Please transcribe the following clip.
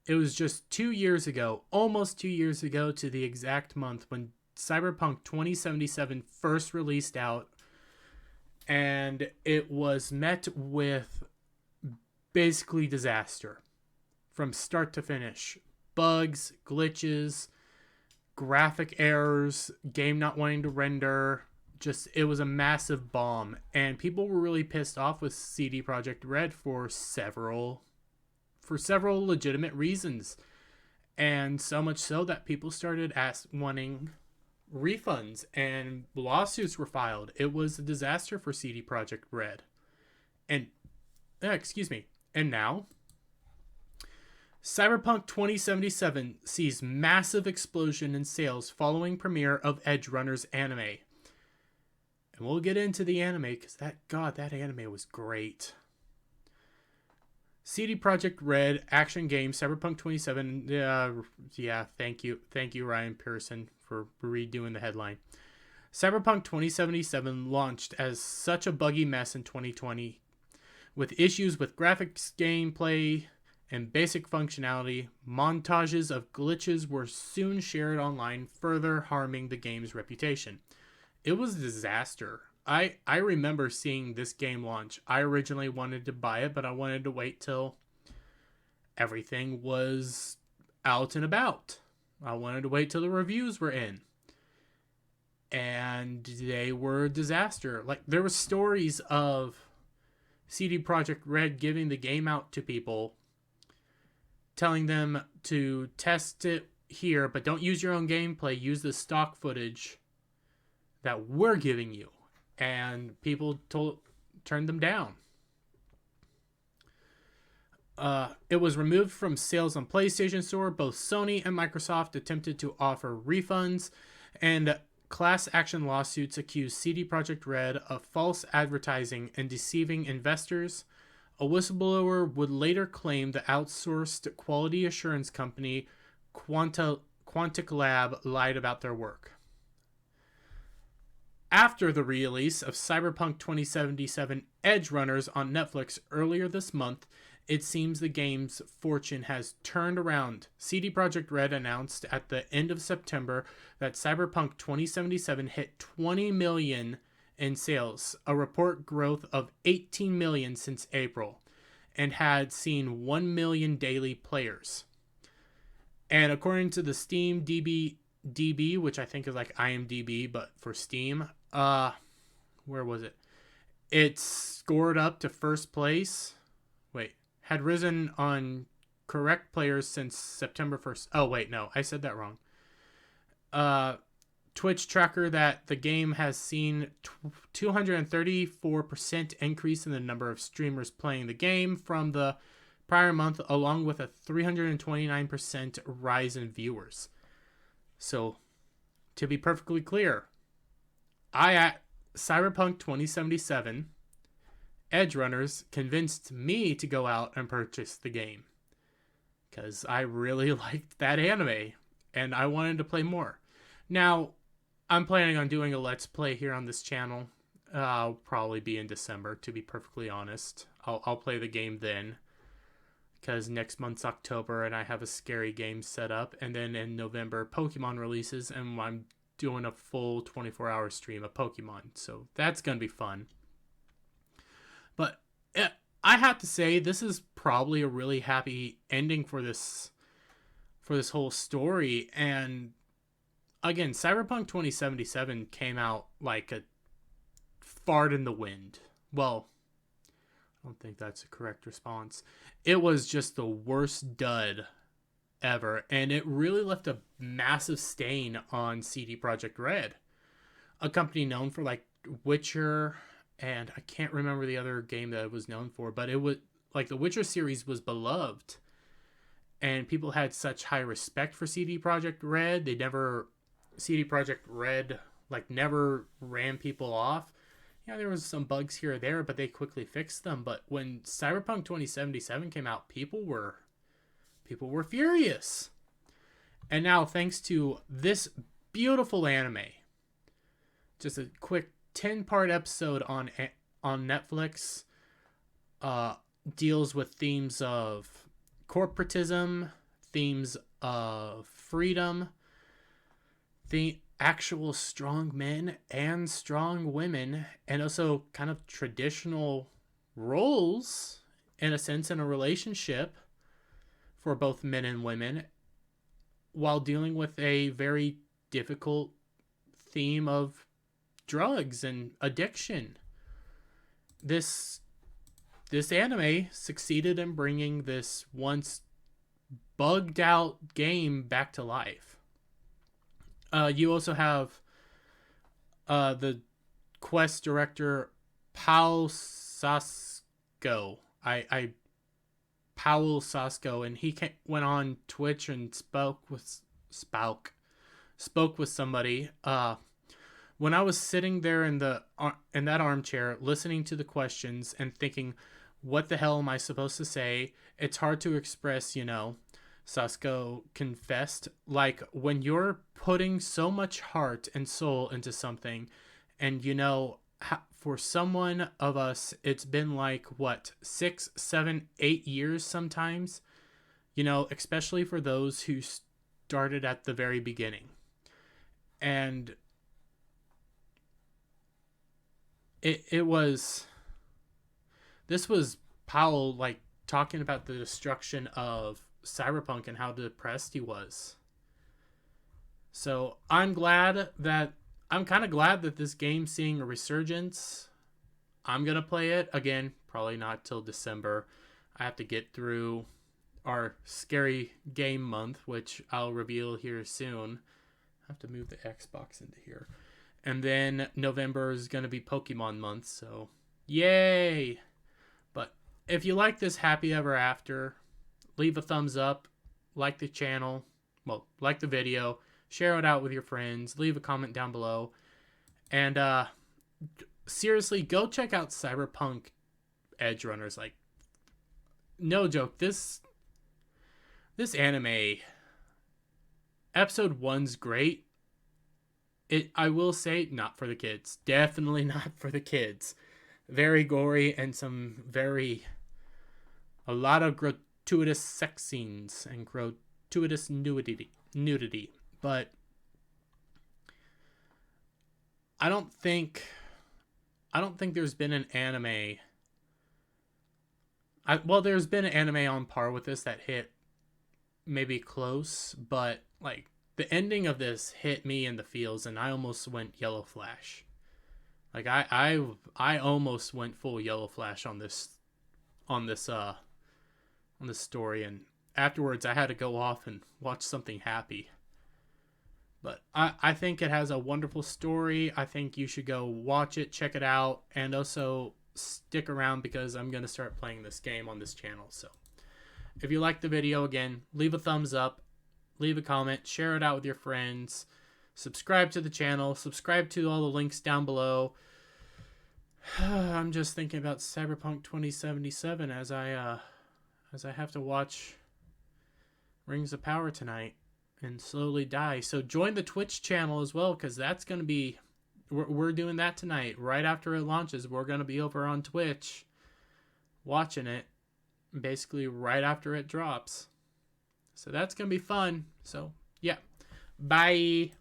it was just 2 years ago, almost 2 years ago to the exact month, when Cyberpunk 2077 first released out, and it was met with basically disaster from start to finish. Bugs, glitches, graphic errors, game not wanting to render. Just, it was a massive bomb, and people were really pissed off with CD Projekt Red for several legitimate reasons. And so much so that people started wanting refunds, and lawsuits were filed. It was a disaster for CD Projekt Red. And excuse me. And now Cyberpunk 2077 sees massive explosion in sales following premiere of Edge Runners anime. And we'll get into the anime because that anime was great. CD Projekt Red action game Cyberpunk 27. Thank you, Ryan Pearson, for redoing the headline. Cyberpunk 2077 launched as such a buggy mess in 2020, with issues with graphics, gameplay, and basic functionality. Montages of glitches were soon shared online, further harming the game's reputation. It was a disaster. I remember seeing this game launch. I originally wanted to buy it, but I wanted to wait till everything was out and about. I wanted to wait till the reviews were in. And they were a disaster. Like, there were stories of CD Projekt Red giving the game out to people, telling them to test it here, but don't use your own gameplay. Use the stock footage that we're giving you. And people turned them down. It was removed from sales on PlayStation Store. Both Sony and Microsoft attempted to offer refunds, and class action lawsuits accused CD Projekt Red of false advertising and deceiving investors. A whistleblower would later claim the outsourced quality assurance company Quantic Lab lied about their work. After the release of Cyberpunk 2077 Edge Runners on Netflix earlier this month, it seems the game's fortune has turned around. CD Projekt Red announced at the end of September that Cyberpunk 2077 hit 20 million in sales, a report growth of 18 million since April, and had seen 1 million daily players. And according to the Steam DB, which I think is like IMDb, but for Steam, where was it? It scored up to first place. Had risen on correct players since September 1st. Oh, wait, no, I said that wrong. Twitch tracker that the game has seen 234% increase in the number of streamers playing the game from the prior month, along with a 329% rise in viewers. So, to be perfectly clear, Cyberpunk 2077 Edge Runners convinced me to go out and purchase the game, because I really liked that anime and I wanted to play more. Now, I'm planning on doing a Let's Play here on this channel. I'll probably be in December, to be perfectly honest. I'll play the game then, because next month's October and I have a scary game set up. And then in November, Pokemon releases, and I'm doing a full 24-hour stream of Pokemon. So that's going to be fun. But I have to say, this is probably a really happy ending for this whole story. And again, Cyberpunk 2077 came out like a fart in the wind. Well, I don't think that's a correct response. It was just the worst dud ever, and it really left a massive stain on CD Projekt Red, a company known for like Witcher, and I can't remember the other game that it was known for, but it was like the Witcher series was beloved, and people had such high respect for CD Projekt Red. CD Projekt Red like never ran people off. Yeah, there was some bugs here or there, but they quickly fixed them. But when Cyberpunk 2077 came out, people were furious. And now, thanks to this beautiful anime, just a quick 10-part episode on Netflix, deals with themes of corporatism, themes of freedom, the actual strong men and strong women, and also kind of traditional roles in a sense in a relationship for both men and women, while dealing with a very difficult theme of drugs and addiction. This anime succeeded in bringing this once bugged out game back to life. You also have the quest director Paul Sasko. I Paul Sasko, and he went on Twitch and spoke with somebody. When I was sitting there in that armchair, listening to the questions and thinking, what the hell am I supposed to say? It's hard to express, Sasko confessed, like, when you're putting so much heart and soul into something, and for someone of us, it's been like, what, 6, 7, 8 years sometimes, especially for those who started at the very beginning. And this was Powell, like, talking about the destruction of Cyberpunk and how depressed he was. So I'm kind of glad that this game's seeing a resurgence. I'm gonna play it again, probably not till December. I have to get through our scary game month, which I'll reveal here soon. I have to move the Xbox into here. And then November is going to be Pokemon month, so yay! But if you like this Happy Ever After, leave a thumbs up, like the channel, like the video, share it out with your friends, leave a comment down below, and seriously, go check out Cyberpunk Edge Runners. Like, no joke, this anime, episode 1's great. I will say, not for the kids. Definitely not for the kids. Very gory and a lot of gratuitous sex scenes and gratuitous nudity. But I don't think there's been an anime. There's been an anime on par with this that hit maybe close, but like, the ending of this hit me in the feels, and I almost went Yellow Flash. Like, I almost went full Yellow Flash on this story, and afterwards I had to go off and watch something happy. But I think it has a wonderful story. I think you should go watch it, check it out, and also stick around because I'm going to start playing this game on this channel. So if you like the video, again, leave a thumbs up. Leave a comment, share it out with your friends, subscribe to the channel, subscribe to all the links down below. I'm just thinking about Cyberpunk 2077 as I have to watch Rings of Power tonight and slowly die. So join the Twitch channel as well, because that's going to be, we're doing that tonight. Right after it launches, we're going to be over on Twitch watching it, basically right after it drops. So that's going to be fun. So, yeah. Bye.